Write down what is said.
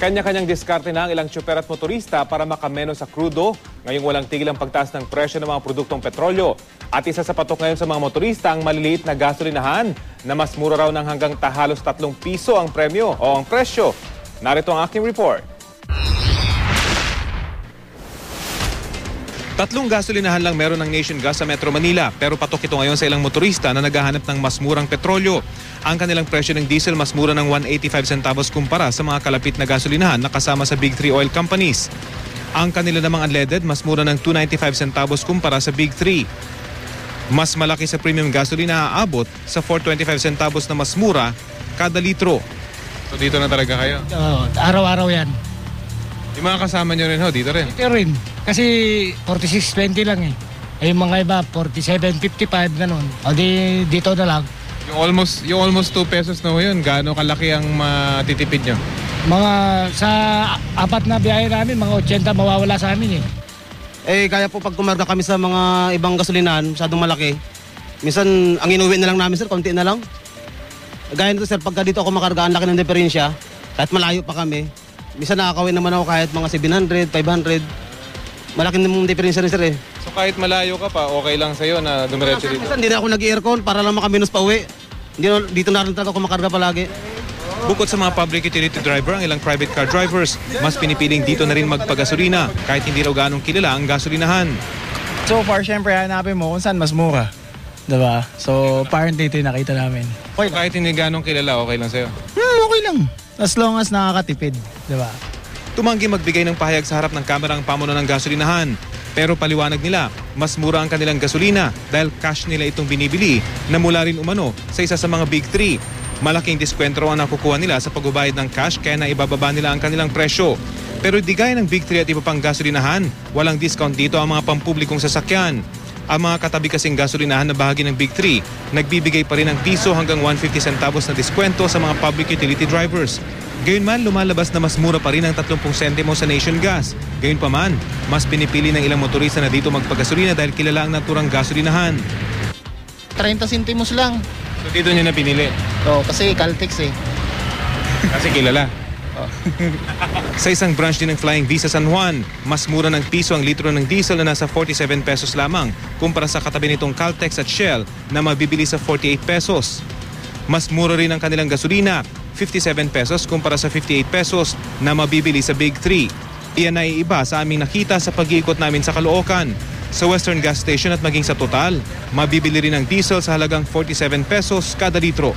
Kanya-kanyang diskarte na ang ilang tsuper at motorista para makameno sa krudo. Ngayong walang tigil ang pagtaas ng presyo ng mga produktong petrolyo. At isa sa patok ngayon sa mga motorista ang maliliit na gasolinahan na mas mura raw ng hanggang halos 3 piso ang premyo o ang presyo. Narito ang aking report. 3 gasolinahan lang meron ng Nation Gas sa Metro Manila, pero patok ito ngayon sa ilang motorista na naghahanap ng mas murang petrolyo. Ang kanilang presyo ng diesel mas mura ng 185 centavos kumpara sa mga kalapit na gasolinahan na kasama sa Big 3 oil companies. Ang kanila namang unleaded mas mura ng 295 centavos kumpara sa Big 3. Mas malaki sa premium gasolina aabot sa 425 centavos na mas mura kada litro. So dito na talaga kayo? Araw-araw yan. Yung mga kasama nyo rin dito rin? Dito rin. Kasi 46.20 lang eh. Yung mga iba 47.55 ganun. O dito na lang. Yung almost 2 pesos na yun, gaano kalaki ang matitipid nyo? Mga sa 4 na biyahe namin, mga 80 mawawala sa amin eh. Kaya po pag kumarga kami sa mga ibang gasolinahan, masyadong malaki. Minsan, ang inuwi na lang namin sir, konti na lang. Gaya nito sir, pagka dito ako makarga, ang laki ng diferensya, kahit malayo pa kami. Minsan nakakawin naman ako kahit mga 700, 500. Malaki namang diferensya rin sir eh. So kahit malayo ka pa, okay lang sa'yo na dumiretso dito? Minsan hindi na ako nag-aircon para lang makaminos pa uwi. Dito na rin talaga ako makarga palagi. Bukod sa mga public utility driver, ang ilang private car drivers, mas pinipiling dito na rin magpagasolina kahit hindi raw ganong kilala ang gasolinahan. So far, syempre hanapin mo kung saan mas mura. Diba? So parang dito yung nakita namin. So kahit hindi ganong kilala, okay lang sa'yo? Okay lang. As long as nakakatipid. Diba? Tumanggi magbigay ng pahayag sa harap ng kamera ang pamuno ng gasolinahan. Pero paliwanag nila, mas mura ang kanilang gasolina dahil cash nila itong binibili na mula rin umano sa isa sa mga Big 3. Malaking diskwento ang nakukuha nila sa pagbabayad ng cash kaya naibababa nila ang kanilang presyo. Pero di gaya ng Big 3 at iba pang gasolinahan, walang discount dito ang mga pampublikong sasakyan. Ang mga katabi kasing gasolinahan na bahagi ng Big 3, nagbibigay pa rin ng piso hanggang 150 centavos na diskwento sa mga public utility drivers. Gayunman, lumalabas na mas mura pa rin ang 30 sentimo sa Nation Gas. Gayunpaman, mas pinipili ng ilang motorista na dito magpagasolina dahil kilala ang naturang gasolinahan. 30 sentimos lang. So dito nyo na pinili? Kasi Caltex eh. Kasi kilala? Sa isang branch din ng Flying V sa San Juan, mas mura ng piso ang litro ng diesel na nasa 47 pesos lamang kumpara sa katabi nitong Caltex at Shell na mabibili sa 48 pesos. Mas mura rin ang kanilang gasolina, 57 pesos kumpara sa 58 pesos na mabibili sa Big 3. Iyan ay iba sa aming nakita sa pag-iikot namin sa Caloocan. Sa Western Gas Station at maging sa Total, mabibili rin ang diesel sa halagang 47 pesos kada litro.